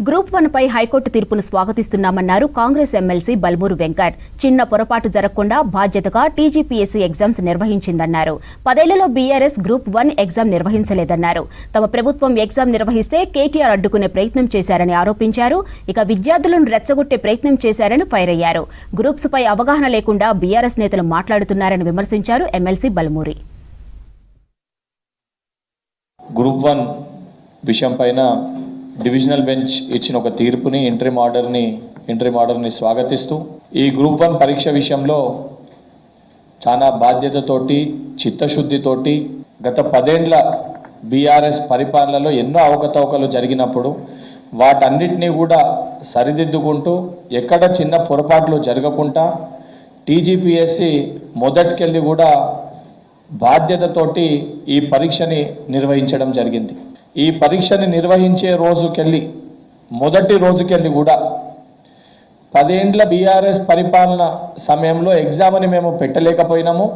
Group 1 పై high court తీర్పును స్వాగతిస్తున్నామన్నారు Congress MLC Balmoor Venkat. చిన్న పొరపాటు జరగకుండా బాధ్యతగా టీజీపీఎస్సీ ఎగ్జామ్స్ నిర్వహించిందన్నారు. 10 ఏళ్లలో బీఆర్ఎస్ గ్రూప్ 1 ఎగ్జామ్ నిర్వహించలేదన్నారు. తమ ప్రభుత్వం ఎగ్జామ్ నిర్వహిస్తే కేటీఆర్ అడ్డుకునే ప్రయత్నం చేశారని ఆరోపించారు. ఇక విద్యార్థులను రెచ్చగొట్టే ప్రయత్నం చేశారని ఫైర్ అయ్యారు. గ్రూప్స్ పై అవగాహన లేకుండా బీఆర్ఎస్ నేతలు మాట్లాడుతున్నారని విమర్శించారు ఎమ్మెల్సీ బల్మూరి. గ్రూప్ 1 విషయం పైన డివిజనల్ బెంచ్ ఇచ్చిన ఒక తీర్పుని ఇంటరిమ్ ఆర్డర్ని స్వాగతిస్తూ ఈ గ్రూప్ 1 పరీక్ష విషయంలో చాలా బాధ్యతతోటి చిత్తశుద్ధితోటి గత 10 ఏళ్ల బీఆర్ఎస్ పరిపాలనలో ఎన్నో అవకతవకలు జరిగినప్పుడు వాటన్నిటినీ కూడా సరిదిద్దుకుంటూ ఎక్కడ చిన్న పొరపాట్లు జరగకుండా టీజీపీఎస్సీ మొదటికెళ్ళి కూడా బాధ్యతతోటి ఈ పరీక్షని నిర్వహించడం జరిగింది. ఈ పరీక్షని నిర్వహించే రోజుకెళ్ళి మొదటి రోజుకెళ్ళి కూడా 10 ఏండ్ల బీఆర్ఎస్ పరిపాలన సమయంలో ఎగ్జామ్ని మేము పెట్టలేకపోయినాము.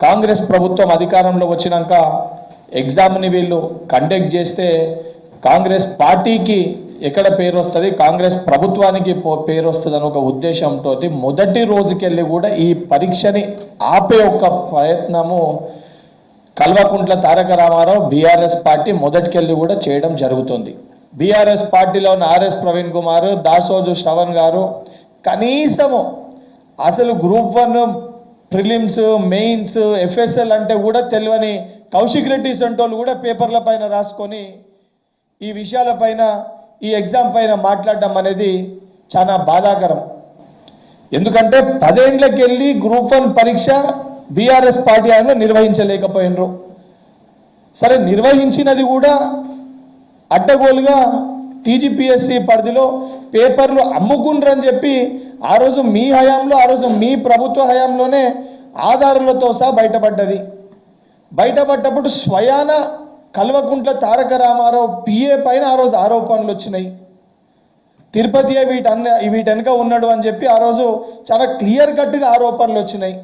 కాంగ్రెస్ ప్రభుత్వం అధికారంలో వచ్చినాక ఎగ్జామ్ని వీళ్ళు కండక్ట్ చేస్తే కాంగ్రెస్ పార్టీకి ఎక్కడ పేరు వస్తుంది, కాంగ్రెస్ ప్రభుత్వానికి పేరు వస్తుంది అని ఒక ఉద్దేశంతో మొదటి రోజుకెళ్ళి కూడా ఈ పరీక్షని ఆపే ఒక ప్రయత్నము కల్వకుంట్ల తారక రామారావు బీఆర్ఎస్ పార్టీ మొదటికెళ్ళి కూడా చేయడం జరుగుతుంది. బీఆర్ఎస్ పార్టీలో ఉన్న ఆర్ఎస్ ప్రవీణ్ కుమార్, దాసోజు శ్రవణ్ గారు కనీసము అసలు గ్రూప్ 1 ప్రిలిమ్స్, మెయిన్స్, ఎఫ్ఎస్ఎల్ అంటే కూడా తెలియని కౌశిక్ రెడ్డి సంటోళ్ళు కూడా పేపర్ల పైన రాసుకొని ఈ విషయాలపైన ఈ ఎగ్జామ్ పైన మాట్లాడడం అనేది చాలా బాధాకరం. ఎందుకంటే 10 ఏండ్లకి వెళ్ళి గ్రూప్ 1 పరీక్ష బీఆర్ఎస్ పార్టీ ఆయన నిర్వహించలేకపోయినరు. సరే, నిర్వహించినది కూడా అడ్డగోలుగా టీజీపీఎస్సీ పరిధిలో పేపర్లు అమ్ముకుంటారని చెప్పి ఆ రోజు మీ హయాంలో, ఆ రోజు మీ ప్రభుత్వ హయాంలోనే ఆధారాలతో సహా బయటపడ్డది. బయటపడ్డప్పుడు స్వయాన కల్వకుంట్ల తారక రామారావు పిఏ పైన ఆ రోజు ఆరోపణలు వచ్చినాయి. తిరుపతి వీటెనక ఉన్నాడు అని చెప్పి ఆ రోజు చాలా క్లియర్ కట్గా ఆరోపణలు వచ్చినాయి.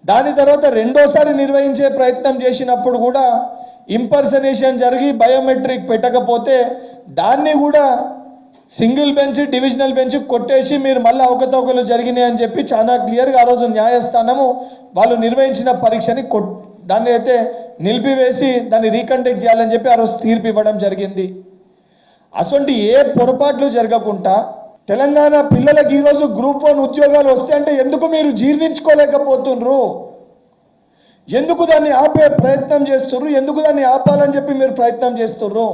దాని తర్వాత రెండోసారి నిర్వహించే ప్రయత్నం చేసినప్పుడు కూడా ఇంపర్సనేషన్ జరిగి బయోమెట్రిక్ పెట్టకపోతే దాన్ని కూడా సింగిల్ బెంచ్, డివిజనల్ బెంచ్ కొట్టేసి మీరు మళ్ళీ అవకతవకలు జరిగినాయి అని చెప్పి చాలా క్లియర్గా ఆ రోజు న్యాయస్థానము వాళ్ళు నిర్వహించిన పరీక్షని దాన్ని అయితే నిలిపివేసి దాన్ని రీకండక్ట్ చేయాలని చెప్పి ఆ రోజు తీర్పు ఇవ్వడం జరిగింది. అసలు ఏ పొరపాట్లు జరగకుండా తెలంగాణ పిల్లలకి ఈరోజు గ్రూప్ 1 ఉద్యోగాలు వస్తే అంటే ఎందుకు మీరు జీర్ణించుకోలేకపోతున్నారు? ఎందుకు దాన్ని ఆపే ప్రయత్నం చేస్తున్నారు? ఎందుకు దాన్ని ఆపాలని చెప్పి మీరు ప్రయత్నం చేస్తున్నారు?